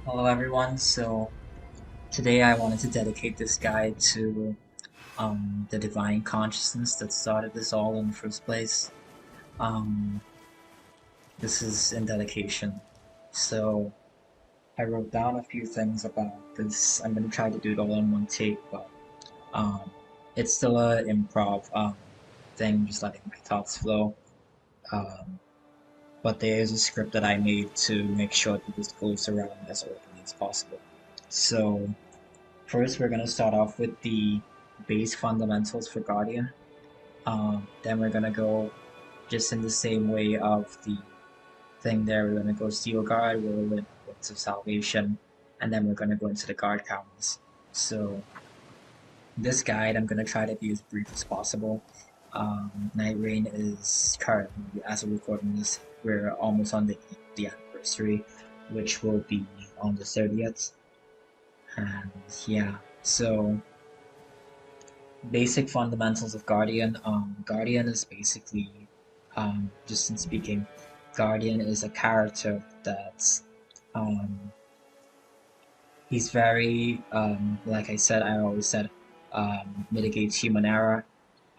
Hello everyone, so today I wanted to dedicate this guide to the divine consciousness that started this all in the first place. Um, this is in dedication. So I wrote down a few things about this. I'm going to try to do it all in one take, but um, it's still a improv thing, just letting my thoughts flow. Um, but there is a script that I made to make sure that this goes around as orderly as possible. So first, we're going to start off with the base fundamentals for Guardian. Then we're going to go just in the same way of the thing there. We're going to go Steel Guard, Whirlwind, Winds of Salvation, and then we're going to go into the guard counters. So this guide, I'm going to try to be as brief as possible. Nightreign is currently, as we're recording this, we're almost on the anniversary, which will be on the 30th. And yeah, so basic fundamentals of Guardian. Guardian is basically, just in speaking, Guardian is a character that's, um, he's very, like I said, I always said, mitigates human error,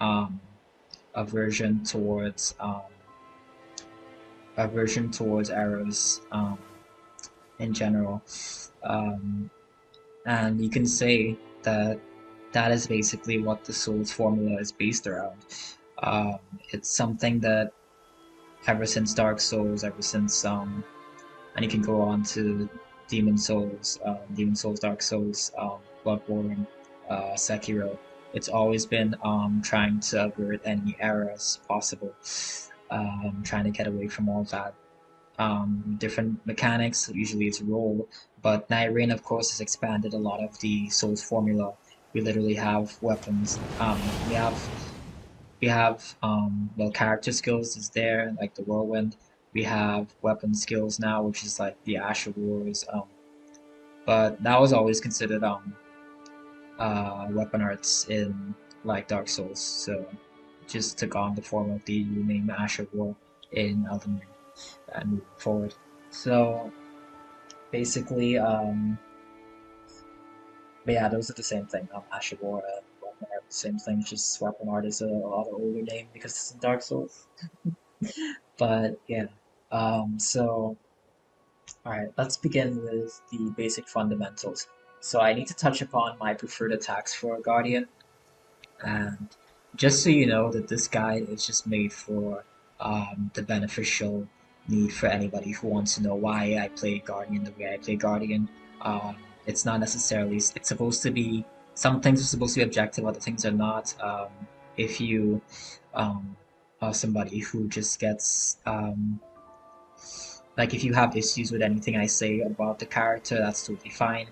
um, aversion towards, aversion towards errors, in general. Um, and you can say that that is basically what the Souls formula is based around. Um, it's something that ever since Dark Souls, ever since and you can go on to Demon Souls, Dark Souls, Bloodborne, Sekiro. It's always been trying to avert any errors possible, trying to get away from all that. Different mechanics, usually it's roll, but Nightreign, of course, has expanded a lot of the Souls formula. We literally have weapons. Well, character skills is there, like the Whirlwind. We have weapon skills now, which is like the Asher Wars. But that was always considered weapon arts in like Dark Souls, so just took on the form of the name Asher War in Elden Ring and moving forward. So basically, but yeah, those are the same thing. Asher War and weapon art, the same thing. Just weapon art is a lot of older name because it's in Dark Souls. But yeah, so alright, let's begin with the basic fundamentals. So I need to touch upon my preferred attacks for a Guardian, and just so you know that this guide is just made for the beneficial need for anybody who wants to know why I play Guardian the way I play Guardian. Um, it's not necessarily, it's supposed to be, some things are supposed to be objective, other things are not. If you um, are somebody who just gets like if you have issues with anything I say about the character, that's totally fine.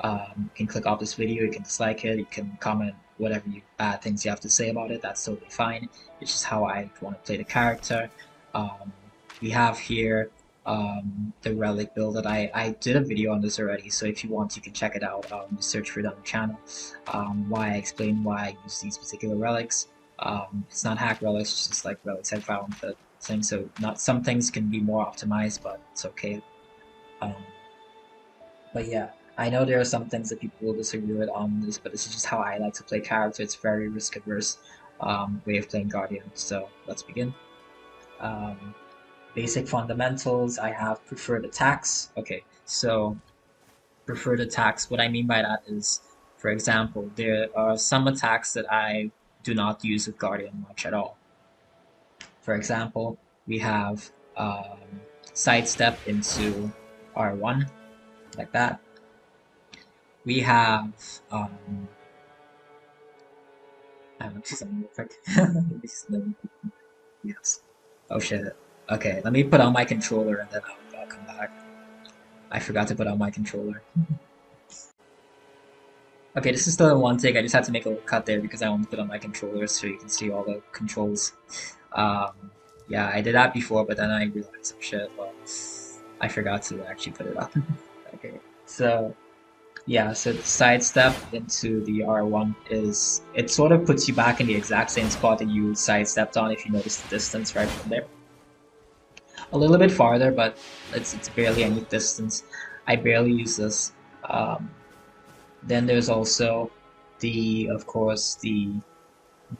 You can click off this video, you can dislike it, you can comment whatever bad things you have to say about it, that's totally fine. It's just how I want to play the character. Um, we have here the relic build that I did a video on this already, so if you want you can check it out. Just search for it on the channel. Why I explain why I use these particular relics. It's not hack relics, it's just like relics I found that thing. So not some things can be more optimized, but it's okay. Um, but yeah, I know there are some things that people will disagree with on this, but this is just how I like to play character. It's very risk averse way of playing Guardian. So let's begin. Um, Basic fundamentals. I have preferred attacks. Okay, so preferred attacks. What I mean by that is, for example, there are some attacks that I do not use with Guardian much at all. For example, we have sidestep into R1, like that. We have, I don't know, something real quick. Yes. Oh shit. Okay, let me put on my controller and then I'll come back. I forgot to put on my controller. Okay, this is still in one take. I just had to make a little cut there because I want to put on my controller so you can see all the controls. Um, yeah, I did that before, but then I realized, oh shit, well, I forgot to actually put it up. Okay, so yeah, so the sidestep into the R1 is, it sort of puts you back in the exact same spot that you sidestepped on if you notice the distance right from there. A little bit farther, but it's barely any distance. I barely use this. Then there's also of course, the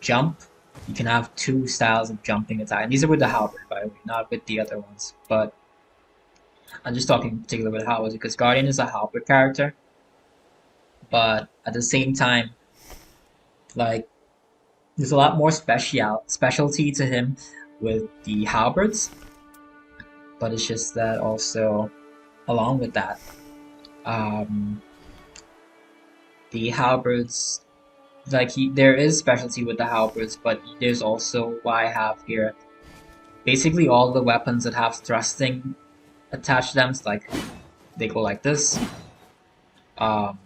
jump. You can have two styles of jumping attack. And these are with the halberd, by the way, not with the other ones. But I'm just talking in particular with halberd because Guardian is a halberd character. But at the same time, like there's a lot more specialty to him with the halberds. But it's just that also, along with that, um, the halberds, like there is specialty with the halberds, but there's also what I have here. Basically, all the weapons that have thrusting attached to them, like they go like this, are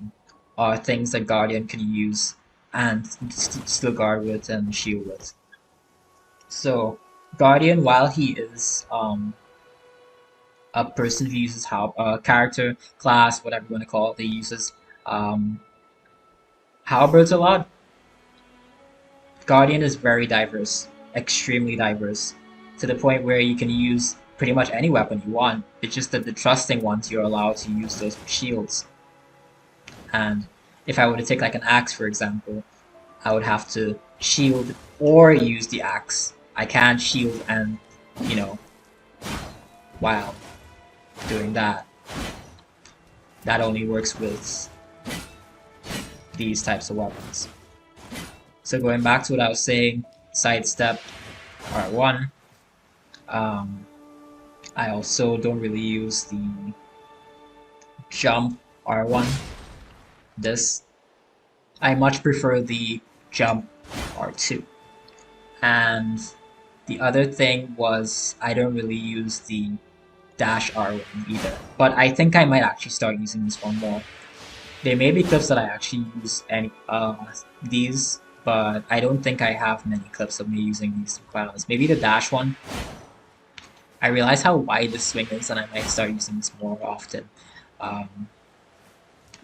things that Guardian can use and still guard with and shield with. So Guardian, while he is a person who uses character, class, whatever you want to call it, they uses um, halberds a lot. Guardian is very diverse, extremely diverse, to the point where you can use pretty much any weapon you want. It's just that the trusting ones you're allowed to use those with shields. And if I were to take like an axe, for example, I would have to shield or use the axe. I can't shield and, you know, while doing that. That only works with these types of weapons. So going back to what I was saying, sidestep R1. I also don't really use the jump R1. I much prefer the jump R2. And the other thing was I don't really use the dash R1 either. But I think I might actually start using this one more. There may be clips that I actually use these, but I don't think I have many clips of me using these, to be quite honest. Maybe the dash one. I realize how wide the swing is, and I might start using this more often.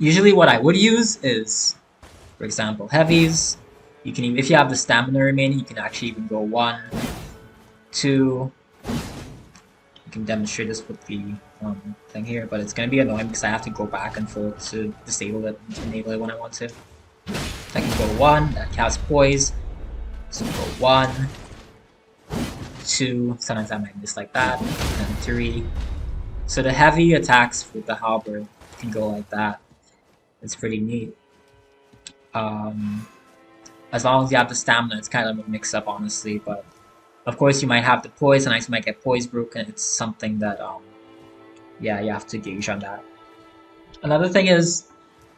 Usually what I would use is, for example, heavies. You can even, if you have the stamina remaining, you can actually even go 1, 2. You can demonstrate this with the thing here, but it's going to be annoying because I have to go back and forth to disable it and enable it when I want to. I can go 1, that counts poise. So go 1, 2, sometimes I might miss like that, and 3. So the heavy attacks with the halberd can go like that. It's pretty neat. As long as you have the stamina, it's kind of a mix-up, honestly, but of course you might have the poise, and I might get poise broken. It's something that, yeah, you have to gauge on that. Another thing is,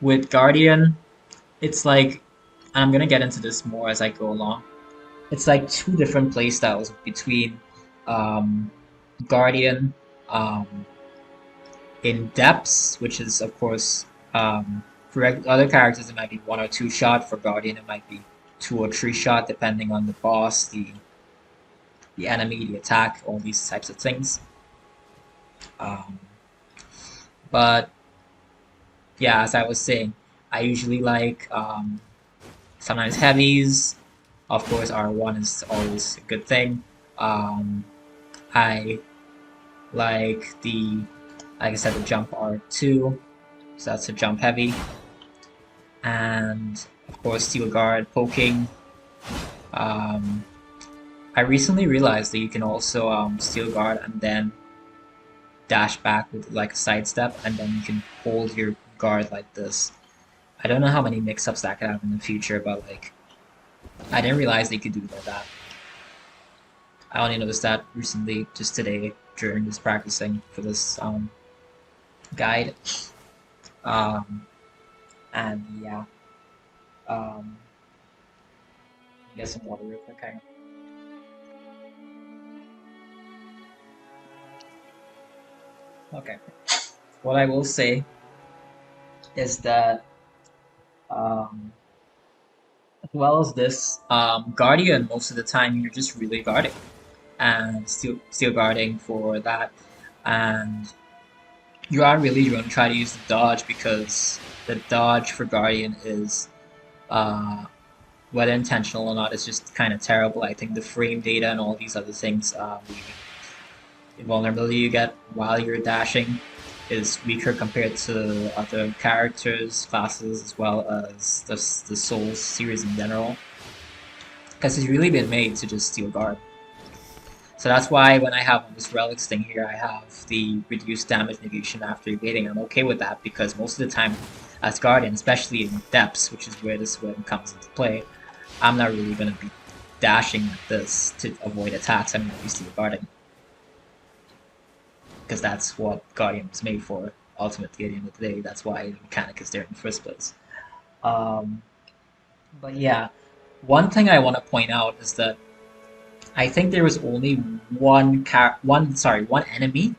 with Guardian, it's like, and I'm gonna get into this more as I go along, it's like two different playstyles between Guardian in depths, which is of course for other characters it might be 1 or 2 shot. For Guardian it might be 2 or 3 shot, depending on the boss, the enemy, the attack, all these types of things. But yeah, as I was saying, I usually like sometimes heavies. Of course, R1 is always a good thing. I like like I said, the jump R2, so that's a jump heavy. And of course, steel guard, poking. I recently realized that you can also steel guard and then dash back with like a sidestep, and then you can hold your guard like this. I don't know how many mix-ups that could have in the future, but like, I didn't realize they could do that. I only noticed that recently, just today, during this practicing for this guide. And yeah. Get some water real quick, hang on. Okay. What I will say is that as well as this, Guardian, most of the time you're just really guarding and still guarding for that, and you aren't really going to try to use the dodge because the dodge for Guardian is whether intentional or not, it's just kind of terrible. I think the frame data and all these other things, the vulnerability you get while you're dashing is weaker compared to other characters, classes, as well as the Souls series in general. Because it's really been made to just steal guard. So that's why when I have on this relics thing here, I have the reduced damage negation after evading. I'm okay with that because most of the time as Guardian, especially in depths, which is where this weapon comes into play, I'm not really going to be dashing like this to avoid attacks. I'm going to be steal guarding. Because that's what Guardian was made for, ultimately at the end of the day. That's why the mechanic is there in the first place. Um, but yeah, one thing I want to point out is that I think there was only one enemy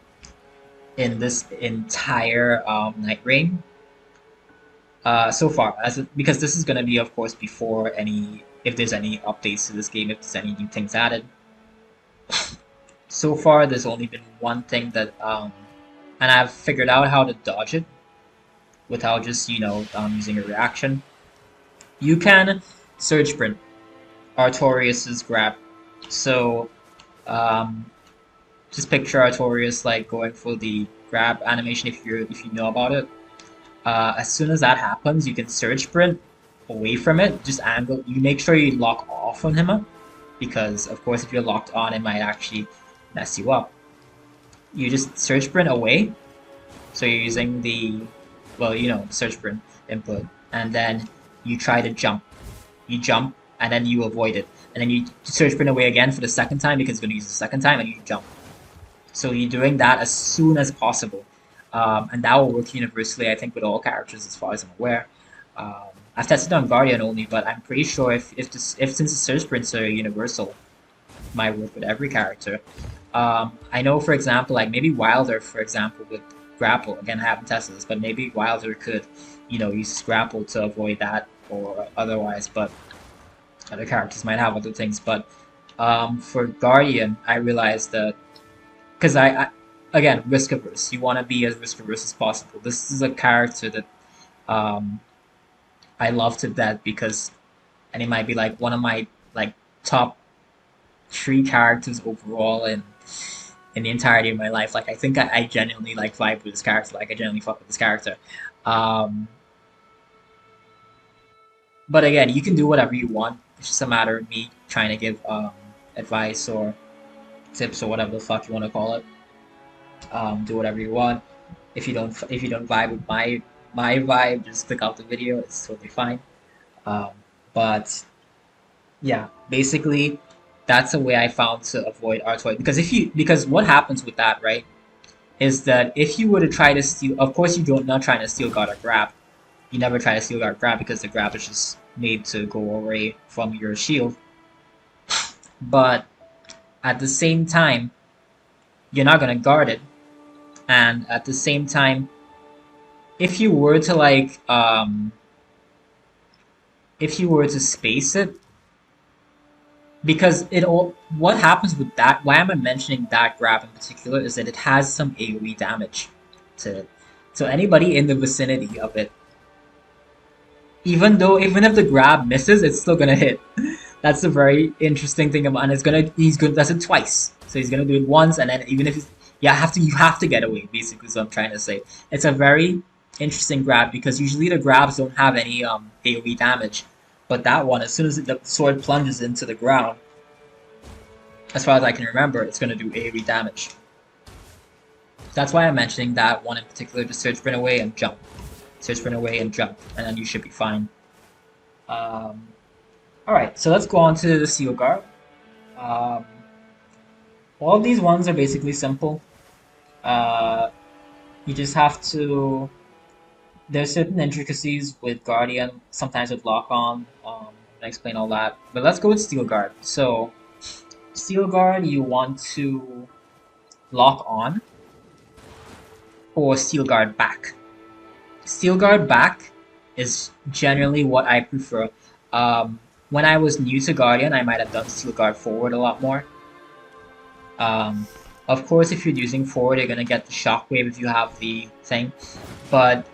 in this entire Nightreign so far, because this is going to be, of course, before if there's any updates to this game, if there's any new things added. So far, there's only been one thing that, and I've figured out how to dodge it without just, using a reaction. You can surge sprint Artorias's grab. So, just picture Artorias like going for the grab animation if you know about it. As soon as that happens, you can surge sprint away from it. Just angle. You make sure you lock off on him, because of course if you're locked on, it might actually mess you up. You just surge sprint away. So you're using the, surge sprint input, and then you try to jump. You jump, and then you avoid it. And then you surge sprint away again for the second time because it's going to use the second time, and you jump. So you're doing that as soon as possible. And that will work universally, I think, with all characters as far as I'm aware. I've tested on Guardian only, but I'm pretty sure if since the surge sprints are universal, it might work with every character. I know, for example, like maybe Wilder, for example, with grapple. Again, I haven't tested this, but maybe Wilder could, use grapple to avoid that or otherwise. But other characters might have other things. But for Guardian, I realized that because again, risk averse. You want to be as risk averse as possible. This is a character that I love to death because, and it might be like one of my like top 3 characters overall in the entirety of my life. Like I think I genuinely like vibe with this character. Like I genuinely fuck with this character. But again, you can do whatever you want. It's just a matter of me trying to give advice or tips or whatever the fuck you want to call it. Do whatever you want. If you don't vibe with my vibe, just click out the video. It's totally fine. But yeah, basically, that's a way I found to avoid Artoid. Because what happens with that, right, is that if you were to try to steal, of course you don't not trying to steal guard or grab. You never try to steal guard or grab because the grab is just made to go away from your shield. But at the same time, you're not gonna guard it. And at the same time, if you were to like, if you were to space it, because what happens with that, why am I mentioning that grab in particular, is that it has some AoE damage to it. So anybody in the vicinity of it, even if the grab misses, it's still gonna hit. That's a very interesting thing about, and he's gonna does it twice. So he's gonna do it once, and then even if you have to get away, basically is what I'm trying to say. It's a very interesting grab because usually the grabs don't have any AoE damage. But that one, as soon as the sword plunges into the ground, as far as I can remember, it's going to do AoE damage. That's why I'm mentioning that one in particular. Just surge sprint away and jump. Surge sprint away and jump, and then you should be fine. Alright, so let's go on to the Seal Guard. All of these ones are basically simple. You just have to... There's certain intricacies with Guardian, sometimes with lock-on. I explain all that. But let's go with Steel Guard. So, Steel Guard, you want to lock on or Steel Guard back. Steel Guard back is generally what I prefer. When I was new to Guardian, I might have done Steel Guard forward a lot more. Of course, if you're using forward, you're gonna get the shockwave if you have the thing. But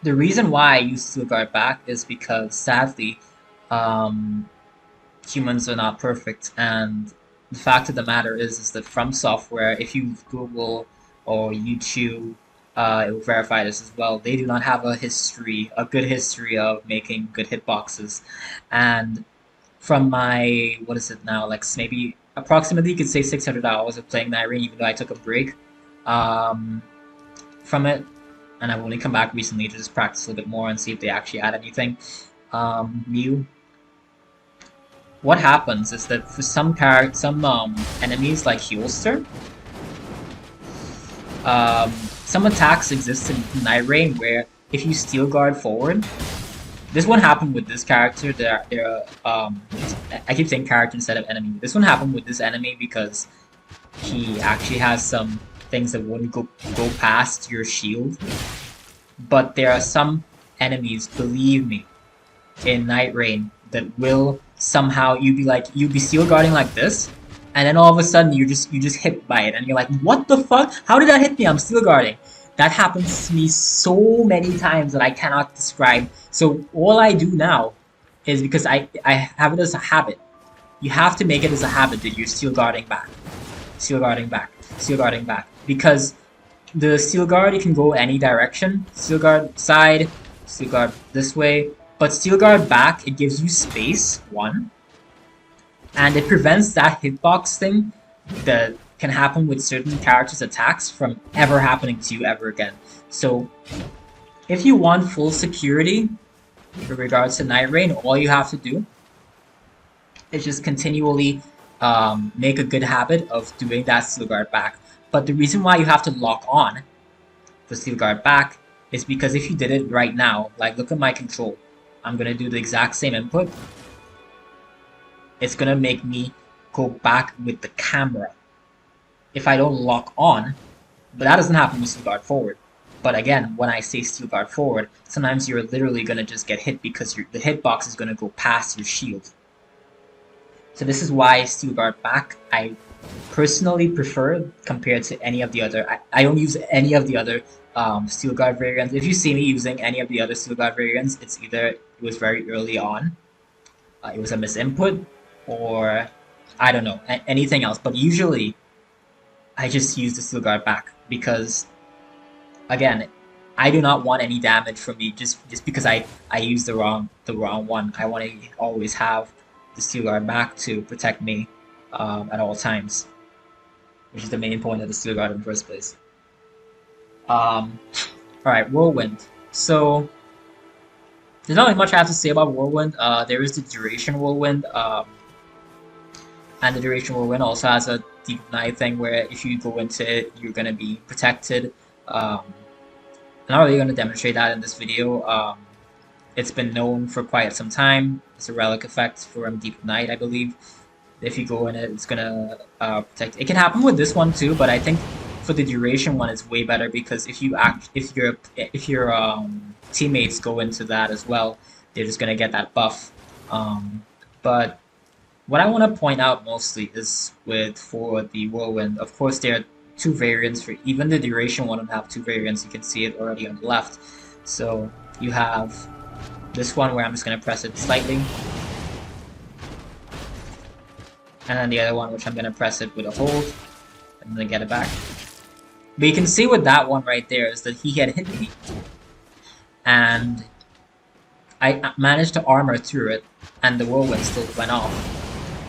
the reason why I use Steel Guard back is because, sadly, humans are not perfect, and the fact of the matter is that From Software, if you Google or YouTube, it will verify this as well. They do not have a good history of making good hitboxes. And from my, what is it now, like maybe approximately you could say 600 hours of playing Nightreign, even though I took a break um, from it, and I've only come back recently to just practice a little bit more and see if they actually add anything new. What happens is that for some enemies like Heelster, some attacks exist in Nightreign where if you steel guard forward, this one happened with this character. I keep saying character instead of enemy. This one happened with this enemy because he actually has some things that wouldn't go past your shield. But there are some enemies, believe me, in Nightreign that will somehow you'd be steel guarding like this, and then all of a sudden you just hit by it, and you're like, what the fuck? How did that hit me? I'm steel guarding. That happens to me so many times that I cannot describe. So all I do now is, because I have it as a habit. You have to make it as a habit that you're steel guarding back, steel guarding back, steel guarding back, because the steel guard, you can go any direction. Steel guard side, steel guard this way. But steel guard back, it gives you space, one, and it prevents that hitbox thing that can happen with certain characters' attacks from ever happening to you ever again. So, if you want full security with regards to Nightreign, all you have to do is just continually make a good habit of doing that steel guard back. But the reason why you have to lock on the steel guard back is because if you did it right now, like look at my control, I'm gonna do the exact same input. It's gonna make me go back with the camera if I don't lock on, but that doesn't happen with steel guard forward. But again, when I say steel guard forward, sometimes you're literally gonna just get hit because the hitbox is gonna go past your shield. So this is why steel guard back I personally prefer compared to any of the other. I don't use any of the other steel guard variants. If you see me using any of the other steel guard variants, it's either it was very early on, it was a misinput, or I don't know, anything else. But usually, I just use the steel guard back because, again, I do not want any damage from me just because I used the wrong one. I want to always have the steel guard back to protect me at all times, which is the main point of the steel guard in the first place. Alright, Whirlwind. So, there's not really much I have to say about Whirlwind. There is the Duration Whirlwind, and the Duration Whirlwind also has a Deep Night thing where if you go into it, you're going to be protected. I'm not really going to demonstrate that in this video. It's been known for quite some time. It's a relic effect from Deep Night, I believe. If you go in it, it's gonna protect. It can happen with this one too, but I think for the Duration one, it's way better because if your teammates go into that as well, they're just gonna get that buff. But what I want to point out mostly is for the Whirlwind. Of course, there are two variants for even the Duration one. Will have two variants. You can see it already on the left. So you have this one where I'm just gonna press it slightly. And then the other one, which I'm going to press it with a hold, and then get it back. But you can see with that one right there is that he had hit me. And I managed to armor through it, and the Whirlwind still went off.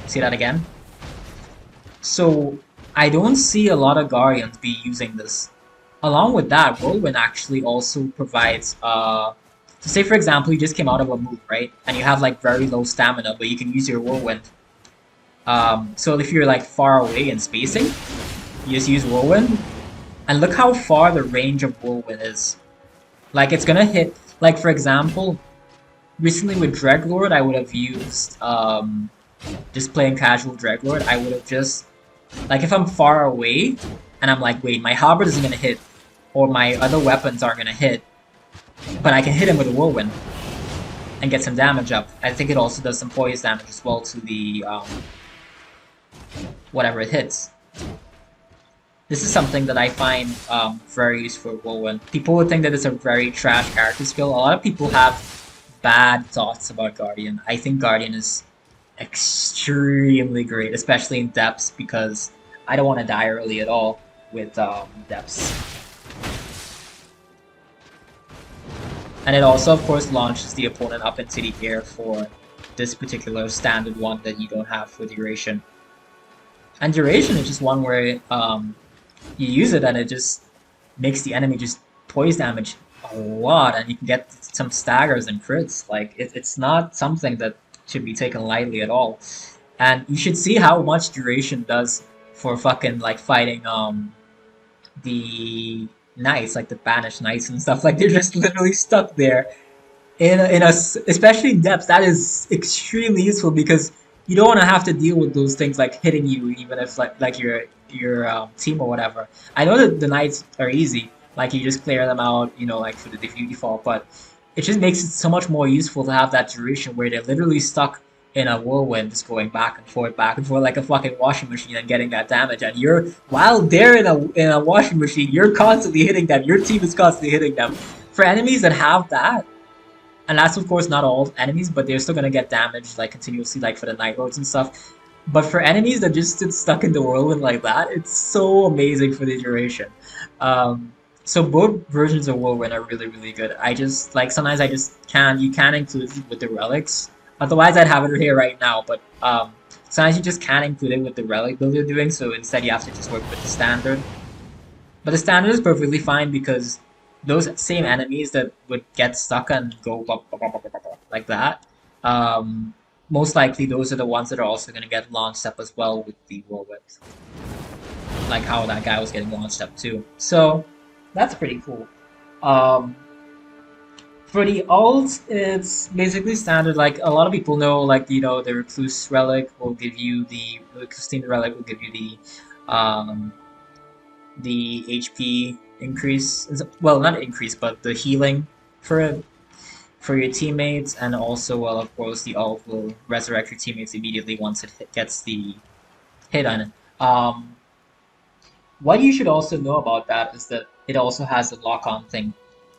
See that again? So, I don't see a lot of Guardians be using this. Along with that, Whirlwind actually also provides, so say for example, you just came out of a move, right? And you have like very low stamina, but you can use your Whirlwind. So if you're like far away in spacing, you just use Whirlwind, and look how far the range of Whirlwind is. Like it's gonna hit, like for example, recently with Dreadlord, I would have used, just playing casual Dreadlord, I would have just, like if I'm far away, and I'm like, wait, my halberd isn't gonna hit, or my other weapons aren't gonna hit, but I can hit him with a Whirlwind, and get some damage up. I think it also does some poise damage as well to the, whatever it hits. This is something that I find very useful for Whirlwind. People would think that it's a very trash character skill. A lot of people have bad thoughts about Guardian. I think Guardian is extremely great, especially in depths, because I don't want to die early at all. with depths. And it also, of course, launches the opponent up into the air for this particular standard one that you don't have for duration. And duration is just one where you use it and it just makes the enemy just poise damage a lot, and you can get some staggers and crits. Like it's not something that should be taken lightly at all. And you should see how much duration does for fucking like fighting the knights, like the banished knights and stuff. Like they're just literally stuck there in a especially in depth. That is extremely useful because you don't want to have to deal with those things like hitting you, even if like your team or whatever. I know that the knights are easy, like you just clear them out, you know, like for the default, but it just makes it so much more useful to have that duration where they're literally stuck in a whirlwind, just going back and forth like a fucking washing machine and getting that damage. And you're while they're in a washing machine, you're constantly hitting them. Your team is constantly hitting them. For enemies that have that, and that's of course not all enemies, but they're still gonna get damaged like continuously, like for the night lords and stuff. But for enemies that just sit stuck in the whirlwind like that, it's so amazing for the duration. So both versions of whirlwind are really really good. I just like sometimes I just can't you can include it with the relics. Otherwise, I'd have it here right now. But sometimes you just can't include it with the relic build you're doing. So instead, you have to just work with the standard. But the standard is perfectly fine because those same enemies that would get stuck and go like that, most likely those are the ones that are also going to get launched up as well with the whirlwind. Like how that guy was getting launched up too. So that's pretty cool. Um, for the ult, it's basically standard. Like a lot of people know, like you know, the recluse relic will give you the recluse relic will give you the HP increase. Well, not increase, but the healing for for your teammates, and also, well, of course, the ult will resurrect your teammates immediately once it gets the hit on it. What you should also know about that is that it also has a lock-on thing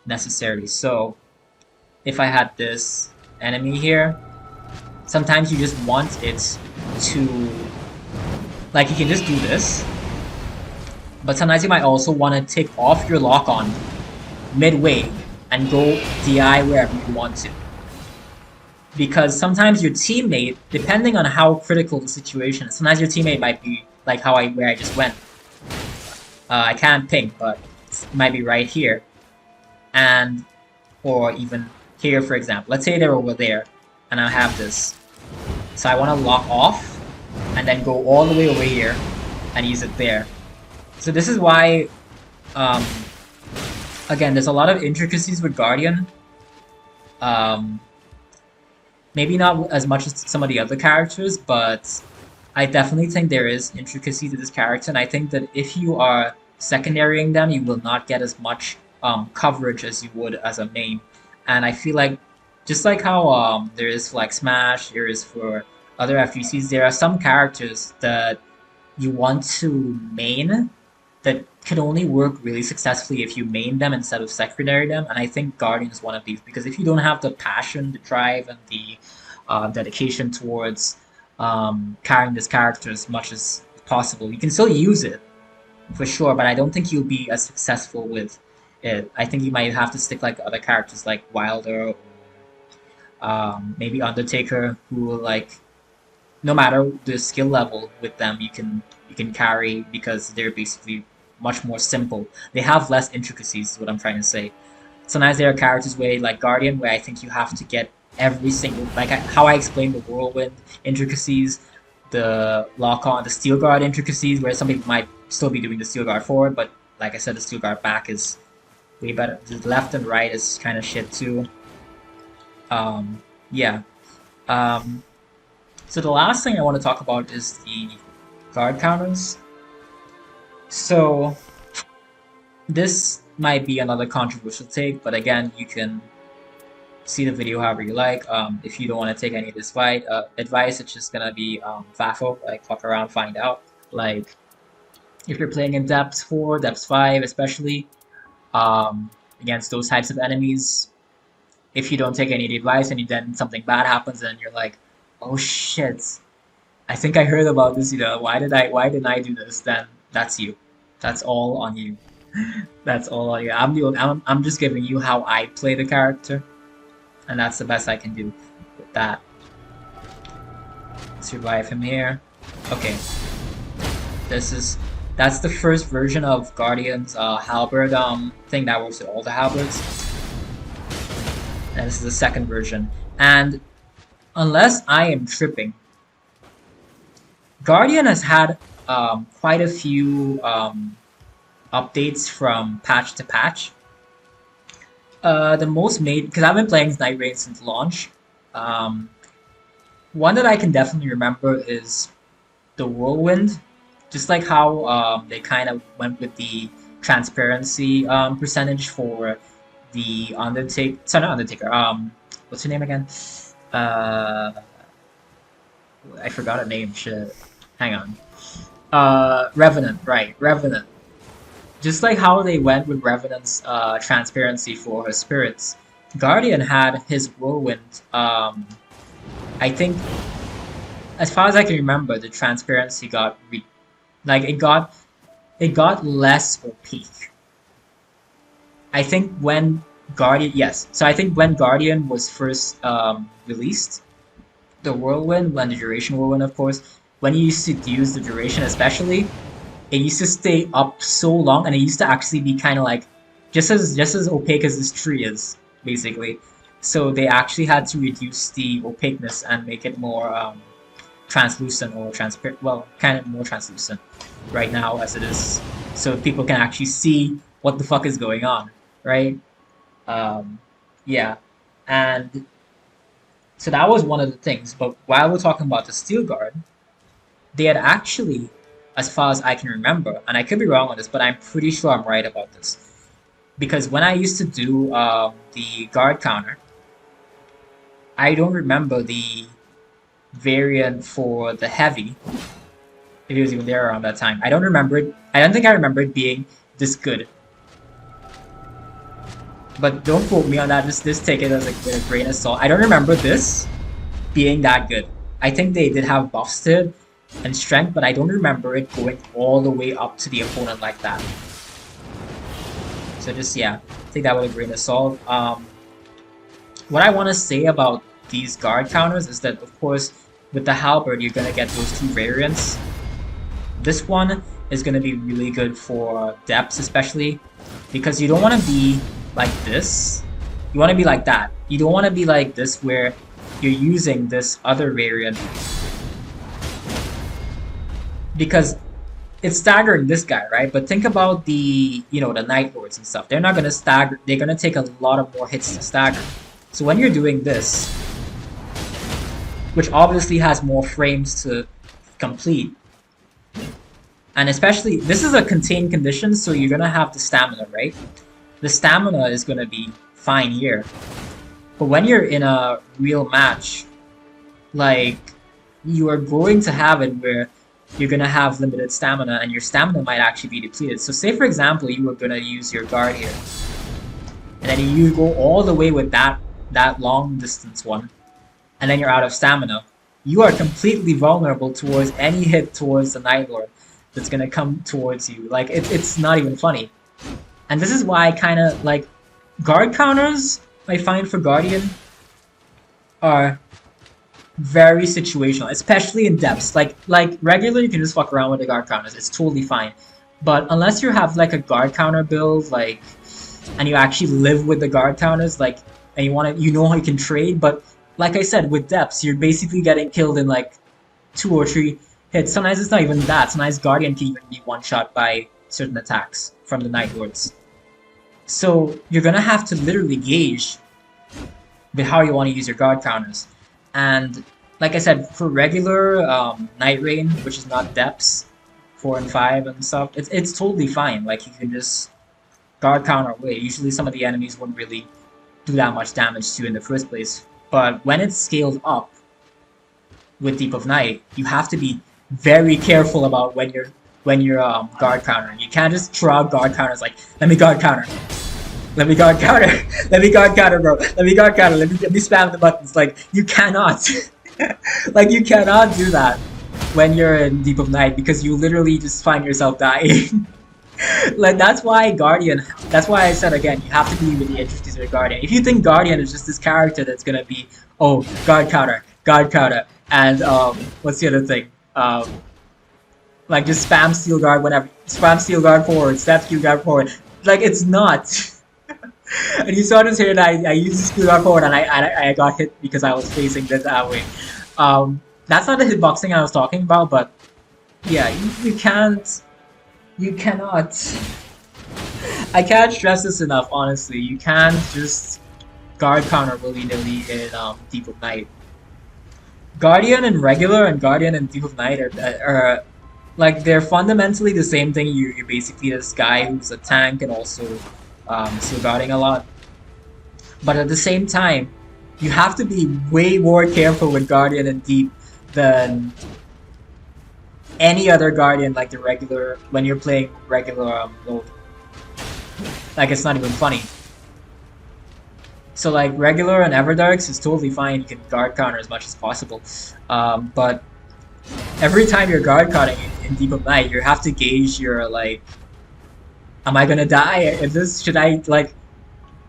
necessary. So if I had this enemy here, sometimes you just want it to, like you can just do this, but sometimes you might also want to take off your lock-on midway and go DI wherever you want to. Because sometimes your teammate, depending on how critical the situation is, sometimes your teammate might be like where I just went. I can't ping, but it might be right here. And, or even here, for example. Let's say they're over there, and I have this. So I want to lock off, and then go all the way over here, and use it there. So this is why, again, there's a lot of intricacies with Guardian. Maybe not as much as some of the other characters, but I definitely think there is intricacy to this character, and I think that if you are secondarying them, you will not get as much coverage as you would as a main. And I feel like, just like how there is for like Smash, there is for other FGCs, there are some characters that you want to main that can only work really successfully if you main them instead of secondary them, and I think Guardian is one of these, because if you don't have the passion, the drive, and the dedication towards carrying this character as much as possible, you can still use it, for sure, but I don't think you'll be as successful with it. I think you might have to stick like other characters like Wilder, or maybe Undertaker, who will like, no matter the skill level with them, you can carry because they're basically much more simple. They have less intricacies, is what I'm trying to say. Sometimes there are characters where, like Guardian, where I think you have to get every single, like how I explained the Whirlwind intricacies, the lock-on, the Steel Guard intricacies, where some people might still be doing the Steel Guard forward, but like I said, the Steel Guard back is way better. The left and right is kind of shit too. Yeah. So the last thing I want to talk about is the guard counters. So this might be another controversial take, but again, you can see the video however you like. If you don't want to take any of this advice, it's just gonna be FAFO, like fuck around, find out. Like if you're playing in depth 4, depth 5 especially, against those types of enemies, if you don't take any of the advice and then something bad happens and you're like, oh shit, I think I heard about this, you know, why didn't I do this? Then that's you. That's all on you. That's all on you. I'm just giving you how I play the character, and that's the best I can do with that. Survive him here. Okay. That's the first version of Guardian's halberd thing that works with all the halberds. And this is the second version. And unless I am tripping, Guardian has had quite a few updates from patch to patch. The most made, because I've been playing Nightreign since launch. One that I can definitely remember is the Whirlwind. Just like how they kind of went with the transparency percentage for the Undertaker. Sorry, not Undertaker. What's her name again? I forgot her name. Shit. Hang on. Revenant. Right, Revenant. Just like how they went with Revenant's transparency for her spirits, Guardian had his Whirlwind. I think, as far as I can remember, the transparency got it got less opaque. I think when Guardian, yes. So I think when Guardian was first released, the Whirlwind, when the duration Whirlwind, of course, when you used to use the duration, especially, it used to stay up so long, and it used to actually be kind of like just as opaque as this tree is, basically. So they actually had to reduce the opaqueness and make it more translucent or transparent. Well, kind of more translucent right now as it is, so people can actually see what the fuck is going on, right? Yeah, and so that was one of the things. But while we're talking about the Steel Guard, they had actually, as far as I can remember, and I could be wrong on this, but I'm pretty sure I'm right about this, because when I used to do the guard counter, I don't remember the variant for the heavy, if it was even there around that time. I don't remember it. I don't think I remember it being this good. But don't quote me on that. Just take it as with a grain of salt. I don't remember this being that good. I think they did have buffs to it and strength, but I don't remember it going all the way up to the opponent like that. So just, yeah, take that with a grain of salt. What I want to say about these guard counters is that, of course, with the halberd, you're going to get those two variants. This one is going to be really good for depths, especially, because you don't want to be like this. You want to be like that. You don't want to be like this where you're using this other variant, because it's staggering this guy, right? But think about the, the Night Lords and stuff. They're not going to stagger. They're going to take a lot of more hits to stagger. So when you're doing this, which obviously has more frames to complete, and especially, this is a contained condition, so you're going to have the stamina, right? The stamina is going to be fine here. But when you're in a real match, like, you are going to have it where you're going to have limited stamina, and your stamina might actually be depleted. So say, for example, you were going to use your guard here, and then you go all the way with that long distance one, and then you're out of stamina. You are completely vulnerable towards any hit towards the Night Lord that's going to come towards you. Like, it's not even funny. And this is why I kind of, like, guard counters, I find, for Guardian are very situational, especially in depths. Like regular, you can just fuck around with the guard counters. It's totally fine. But unless you have, like, a guard counter build, like, and you actually live with the guard counters, like, and you know how you can trade, but like I said, with depths, you're basically getting killed in, like, 2 or 3 hits. Sometimes it's not even that. Sometimes Guardian can even be one-shot by certain attacks from the Night Lords. So you're gonna have to literally gauge with how you want to use your guard counters. And like I said, for regular Nightreign, which is not depths, 4 and 5 and stuff, it's totally fine. Like, you can just guard counter away. Usually some of the enemies wouldn't really do that much damage to you in the first place. But when it's scaled up with Deep of Night, you have to be very careful about when you're guard countering. You can't just throw out guard counters like, let me guard counter. Let me guard counter. Let me guard counter, bro. Let me guard counter. Let me spam the buttons. Like, you cannot. Like, you cannot do that when you're in Deep of Night, because you literally just find yourself dying. Like that's why Guardian. That's why I said again, you have to be really interested in Guardian. If you think Guardian is just this character that's gonna be guard counter, and what's the other thing? Like just spam steel guard whenever, spam steel guard forward, step steel guard forward. Like it's not. And you saw this here that I used the steel guard forward and I got hit because I was facing that way. That's not the hitboxing I was talking about, but yeah, you can't. You cannot. I can't stress this enough, honestly. You can't just guard counter willy-nilly in Deep of Night. Guardian and regular and Guardian and Deep of Night are like they're fundamentally the same thing. You're basically this guy who's a tank and also still guarding a lot. But at the same time, you have to be way more careful with Guardian and Deep than any other Guardian, like the regular, when you're playing regular mode. Like, it's not even funny. So like, regular and Everdarks is totally fine, you can guard counter as much as possible. But every time you're guard counting in Deep of Night, you have to gauge your, like, am I gonna die? Is this, should I, like,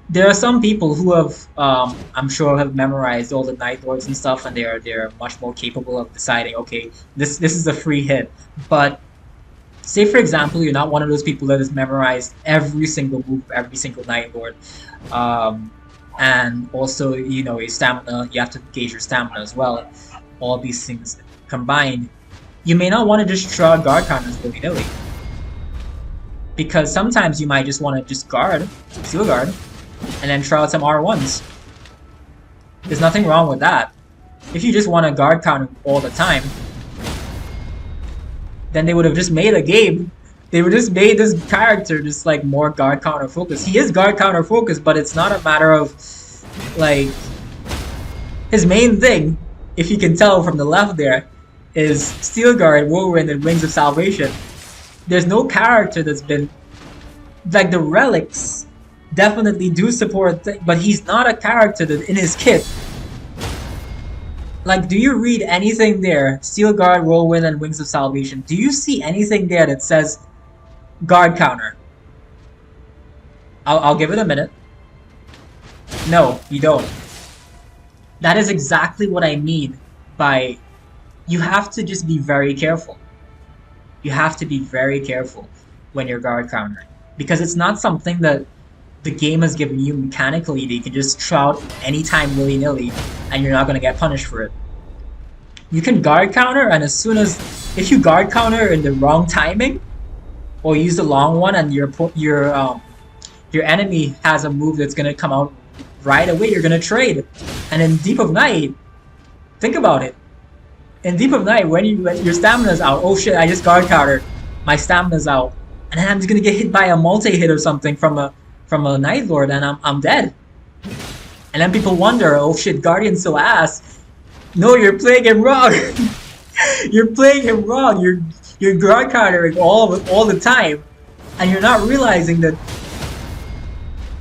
there are some people who have, I'm sure, have memorized all the Night Lords and stuff, and they're much more capable of deciding, okay, this is a free hit. But say, for example, you're not one of those people that has memorized every single move, every single Night Lord, and also, you know, your stamina. You have to gauge your stamina as well. All these things combined, you may not want to just draw guard counters willy-nilly, because sometimes you might just want to just guard, seal guard, and then try out some R1s. There's nothing wrong with that. If you just want to guard counter all the time, then they would have just made a game. They would just made this character just like more guard counter focused. He is guard counter focused, but it's not a matter of like his main thing, if you can tell from the left there, is Steel Guard, Whirlwind, and Wings of Salvation. There's no character that's been like the relics. Definitely do support, but he's not a character that in his kit. Like, do you read anything there? Steel Guard, Whirlwind, and Wings of Salvation. Do you see anything there that says guard counter? I'll give it a minute. No, you don't. That is exactly what I mean by you have to just be very careful. You have to be very careful when you're guard countering, because it's not something that the game has given you mechanically that you can just trout anytime willy-nilly and you're not going to get punished for it. You can guard counter, and as soon as, if you guard counter in the wrong timing, or use the long one and your enemy has a move that's going to come out right away, you're going to trade. And in Deep of Night, think about it. In Deep of Night, when your stamina's out, oh shit, I just guard countered, my stamina's out, and then I'm just going to get hit by a multi-hit or something from a Night Lord, and I'm dead. And then people wonder, oh shit, Guardian's so ass. No, you're playing him wrong. You're playing him wrong. You're guard countering all the time, and you're not realizing that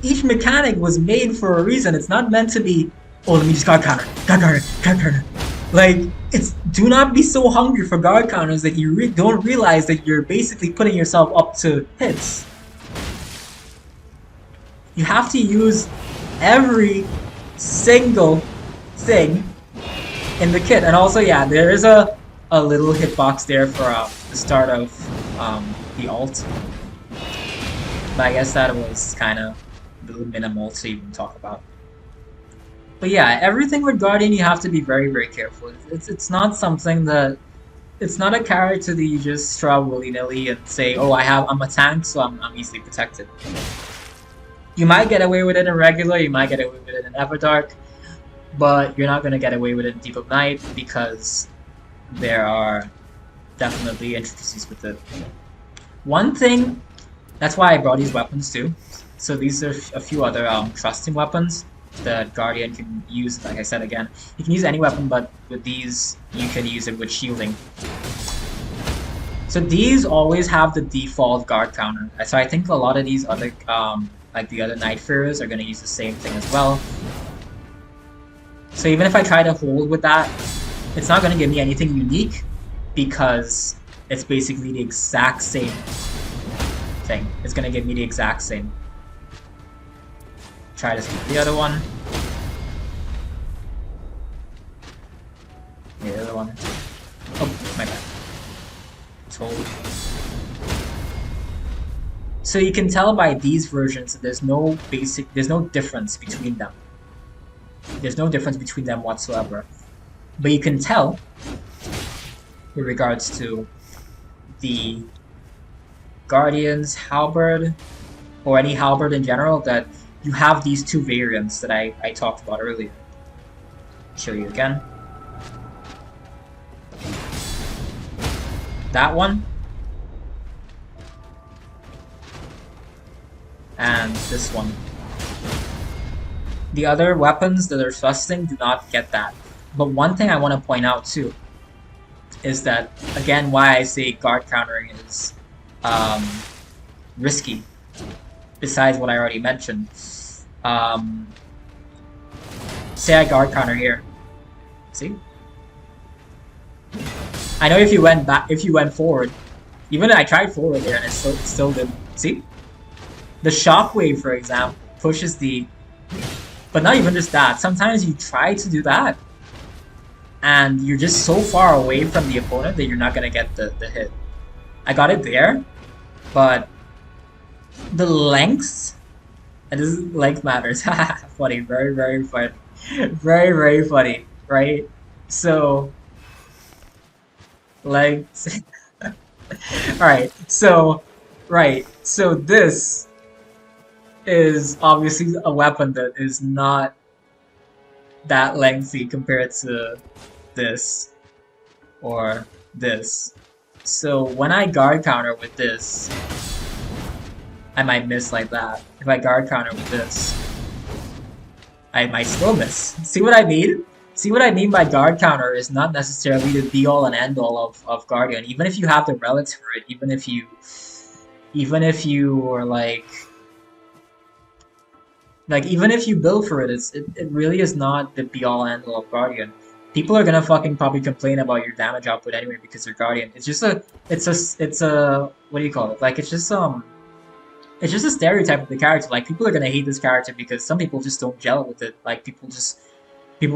each mechanic was made for a reason. It's not meant to be, oh, let me just guard counter. Like, it's, do not be so hungry for guard counters that you don't realize that you're basically putting yourself up to hits. You have to use every single thing in the kit. And also, yeah, there is a little hitbox there for the start of the ult. But I guess that was kind of a little minimal to even talk about. But yeah, everything with Guardian, you have to be very, very careful. It's not something that, it's not a character that you just throw willy-nilly and say, oh, I'm a tank, so I'm easily protected. You might get away with it in regular, you might get away with it in Everdark, but you're not going to get away with it in Deep of Night because there are definitely intricacies with it. One thing, that's why I brought these weapons too. So these are a few other trusting weapons that Guardian can use. Like I said again, you can use any weapon, but with these, you can use it with shielding. So these always have the default guard counter. So I think a lot of these other like the other Nightfarers are going to use the same thing as well. So even if I try to hold with that, it's not going to give me anything unique because it's basically the exact same thing. It's gonna give me the exact same. Try this with the other one. Yeah, the other one. Oh, my bad. Totally. So you can tell by these versions that there's no difference between them. There's no difference between them whatsoever. But you can tell, with regards to the Guardian's Halberd, or any Halberd in general, that you have these two variants that I talked about earlier. Show you again. That one. And this one. The other weapons that are thrusting do not get that. But one thing I want to point out too is that, again, why I say guard countering is risky, besides what I already mentioned. Say I guard counter here. See? I know if you went back, if you went forward, even I tried forward there and it still didn't. See? The shockwave, for example, pushes the... But not even just that. Sometimes you try to do that, and you're just so far away from the opponent that you're not gonna get the hit. I got it there, but the length, and this is length matters. Funny, very, very funny. Very, very funny, right? So, length. Alright, so, right, so this is obviously a weapon that is not that lengthy compared to this or this. So when I guard counter with this, I might miss like that. If I guard counter with this, I might still miss. See what I mean? See what I mean by guard counter is not necessarily the be all and end all of Guardian. Even if you have the relics for it, even if you are like even if you build for it, it really is not the be all and end all of Guardian. People are gonna fucking probably complain about your damage output anyway because you're Guardian. It's just a what do you call it? Like it's just a stereotype of the character. Like people are gonna hate this character because some people just don't gel with it. Like people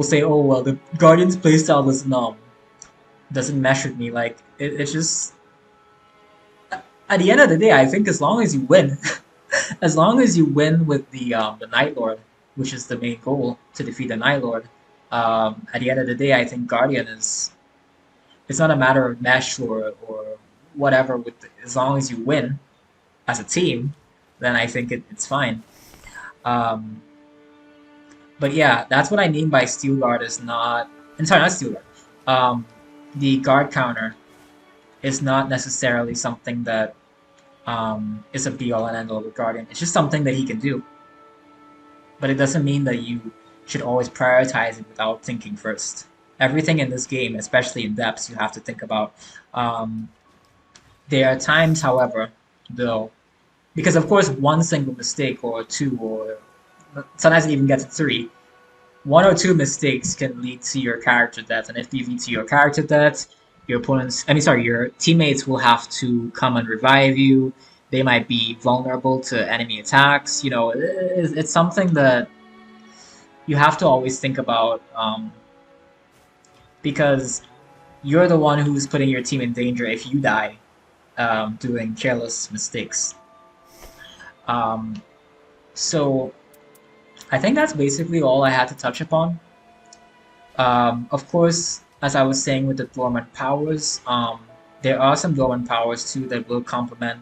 say, oh well, the Guardian's playstyle doesn't mesh with me. Like it's just at the end of the day, I think as long as you win, as long as you win with the Night Lord, which is the main goal to defeat the Night Lord. At the end of the day, I think Guardian is. It's not a matter of mesh or whatever. As long as you win as a team, then I think it's fine. But yeah, that's what I mean by Steel Guard is not. I'm sorry, not Steel Guard. The guard counter is not necessarily something that is a be all and end all with Guardian. It's just something that he can do. But it doesn't mean that you should always prioritize it without thinking first. Everything in this game, especially in depths, you have to think about. There are times, however, though, because of course one single mistake or two, or sometimes it even gets to three, one or two mistakes can lead to your character death, and if they lead to your character death, your your teammates will have to come and revive you. They might be vulnerable to enemy attacks. You know, it's something that you have to always think about, because you're the one who's putting your team in danger if you die doing careless mistakes. So I think that's basically all I had to touch upon. Of course, as I was saying with the dormant powers, there are some dormant powers too that will complement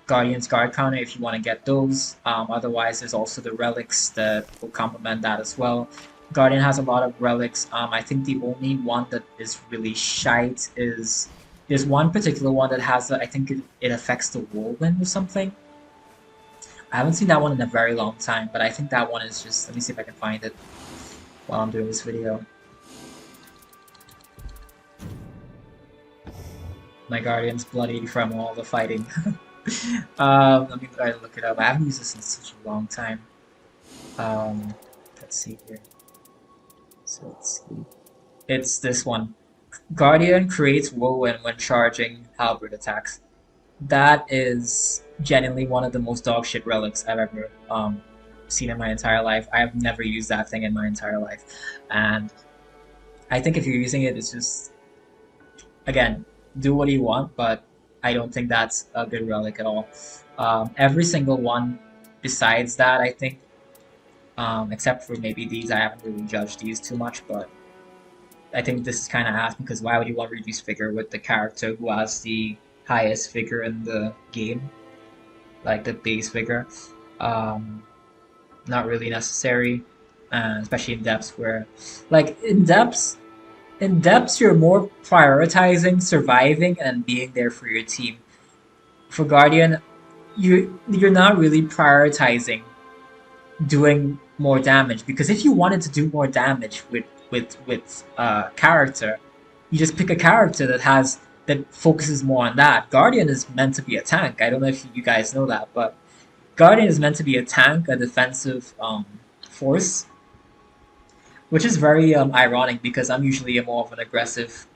Guardian's guard counter if you want to get those. Otherwise, there's also the relics that will complement that as well. Guardian has a lot of relics. I think the only one that is really shite is there's one particular one that has I think it affects the whirlwind or something. I haven't seen that one in a very long time, but I think that one is just. Let me see if I can find it while I'm doing this video. My Guardian's bloodied from all the fighting. Let me try to look it up. I haven't used this in such a long time. Let's see here. So let's see. It's this one. Guardian creates whirlwind when charging halberd attacks. That is genuinely one of the most dog shit relics I've ever seen in my entire life. I have never used that thing in my entire life, and I think if you're using it, it's just, again, do what you want, but I don't think that's a good relic at all. Every single one besides that, I think, except for maybe these, I haven't really judged these too much, but I think this is kind of asked because why would you want to reduce figure with the character who has the highest figure in the game, like the base figure? Um, Not really necessary, especially in depths where, like in depths, you're more prioritizing surviving and being there for your team. For Guardian, you're not really prioritizing doing more damage because if you wanted to do more damage with character, you just pick a character that focuses more on that. Guardian is meant to be a tank. I don't know if you guys know that, but Guardian is meant to be a tank, a defensive force, which is very ironic because I'm usually a more of an aggressive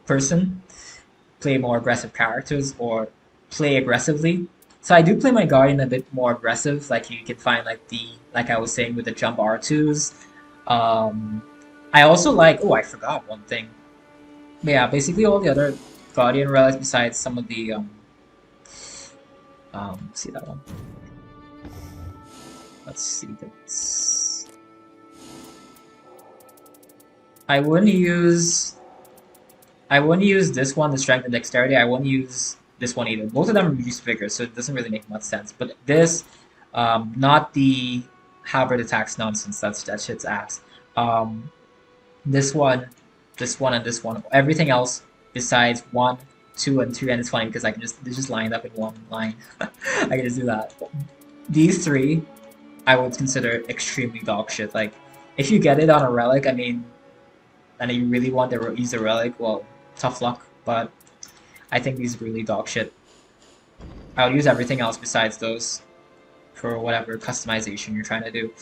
person, play more aggressive characters or play aggressively. So I do play my Guardian a bit more aggressive. Like you can find like I was saying with the jump R2s. Um, I also like, oh, I forgot one thing. But yeah, basically all the other Guardian relics besides some of the see that one. Let's see this. I wouldn't use this one, the strength and dexterity. I wouldn't use this one either. Both of them reduce vigor, so it doesn't really make much sense. But this, not the halberd attacks nonsense. That shit's ass. Um, this one, and this one. Everything else besides 1, 2, and 3, and it's funny because they're just lined up in one line. I can just do that. These three, I would consider extremely dog shit. Like, if you get it on a relic, I mean, and you really want to use a relic, well, tough luck. But I think these are really dog shit. I would use everything else besides those for whatever customization you're trying to do.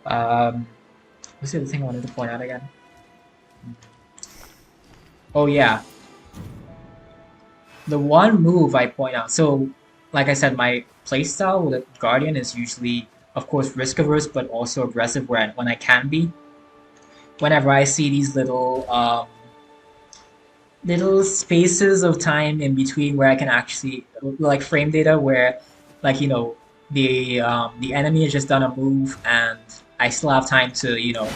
What's the other thing I wanted to point out again? Oh yeah, the one move I point out. So, like I said, my playstyle with a Guardian is usually, of course, risk averse, but also aggressive when I can be. Whenever I see these little spaces of time in between where I can actually, like frame data where, like, you know, the enemy has just done a move and I still have time to, you know,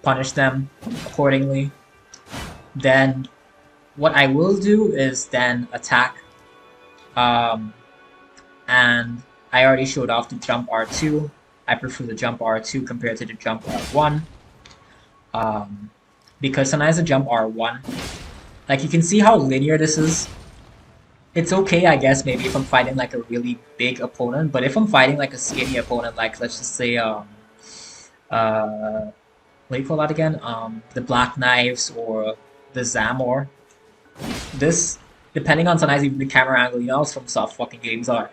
punish them accordingly, then what I will do is then attack. And I already showed off the jump R2. I prefer the jump R2 compared to the jump R1. Because sometimes the jump R1, like you can see how linear this is. It's okay, I guess, maybe if I'm fighting like a really big opponent, but if I'm fighting like a skinny opponent, like let's just say, what do you call that again? The Black Knives or the Zamor. This, depending on sometimes even the camera angle, you know how some soft fucking games are.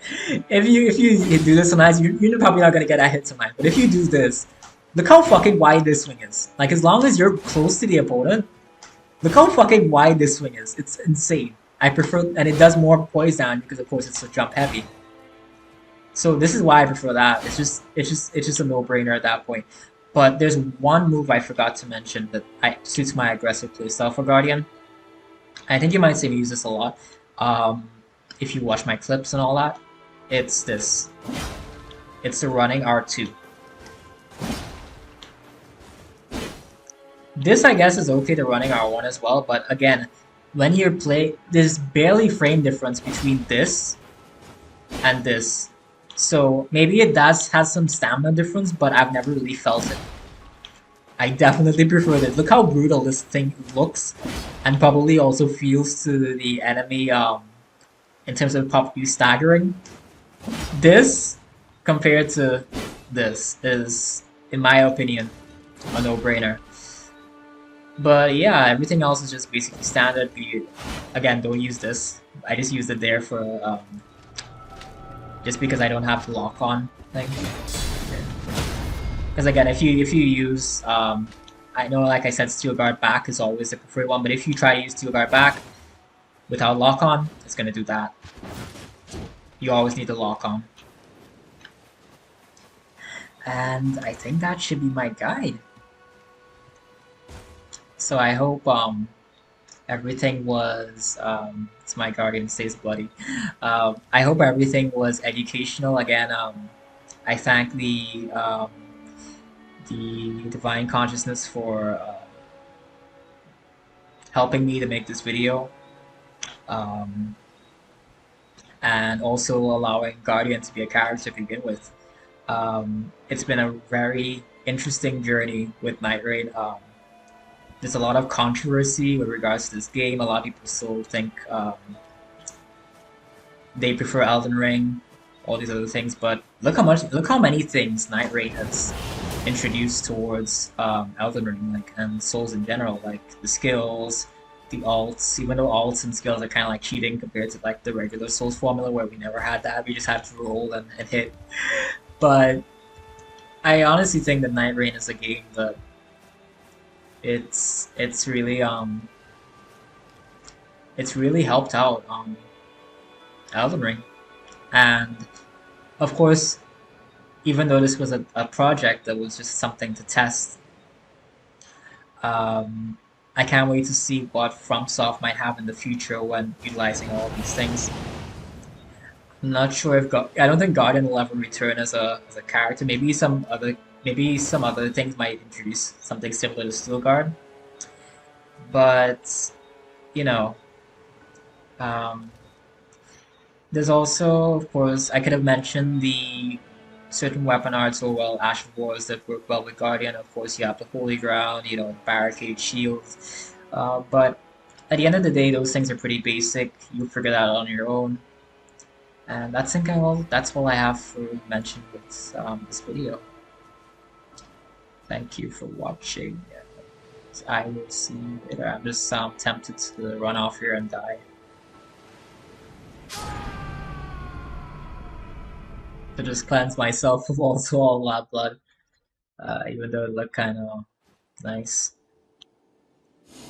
If you do this sometimes, you're probably not gonna get that hit sometimes. But if you do this, look how fucking wide this swing is. Like as long as you're close to the opponent, look how fucking wide this swing is. It's insane. I prefer, and it does more poise down because of course it's a jump heavy. So this is why I prefer that. It's just a no-brainer at that point. But there's one move I forgot to mention that suits my aggressive playstyle for Guardian. I think you might see me use this a lot. If you watch my clips and all that, it's this. It's the running R2. This, I guess, is okay to running R1 as well, but again, when you play, there's barely frame difference between this and this. So maybe it does have some stamina difference, but I've never really felt it. I definitely prefer this. Look how brutal this thing looks, and probably also feels to the enemy in terms of probably staggering. This, compared to this, is, in my opinion, a no-brainer. But yeah, everything else is just basically standard. Again, don't use this. I just used it there for just because I don't have the lock-on thing. Because again, if you use I know, like I said, Steel Guard back is always the preferred one, but if you try to use Steel Guard back without lock-on, it's gonna do that. you always need to lock on. And I think that should be my guide. So I hope everything was it's my guardian stays bloody. I hope everything was educational. Again, I thank the divine consciousness for helping me to make this video, um, and also allowing Guardian to be a character to begin with. It's been a very interesting journey with Nightreign. There's a lot of controversy with regards to this game. A lot of people still think they prefer Elden Ring, all these other things. But look how many things Nightreign has introduced towards Elden Ring, like, and Souls in general, like the skills, the alts. Even though alts and skills are kind of like cheating compared to like the regular Souls formula, where we never had that. We just had to roll and hit. But I honestly think that Nightreign is a game that it's really it's really helped out Elden Ring. And of course, even though this was a project that was just something to test, um, I can't wait to see what FromSoft might have in the future when utilizing all these things. I'm not sure if I don't think Guardian will ever return as a character. Maybe some other things might introduce something similar to Steelguard. But you know, um, there's also, of course, I could have mentioned the certain weapon arts or well Ash of Wars that work well with Guardian. Of course, you have the Holy Ground, you know, Barricade, Shields. But at the end of the day, those things are pretty basic. You'll figure that out on your own. And that's all I have for mention with this video. Thank you for watching. I will see you later. I'm just tempted to run off here and die. To just cleanse myself of also all that blood, even though it looked kind of nice.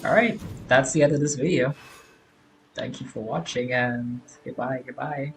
Alright, that's the end of this video. Thank you for watching, and goodbye.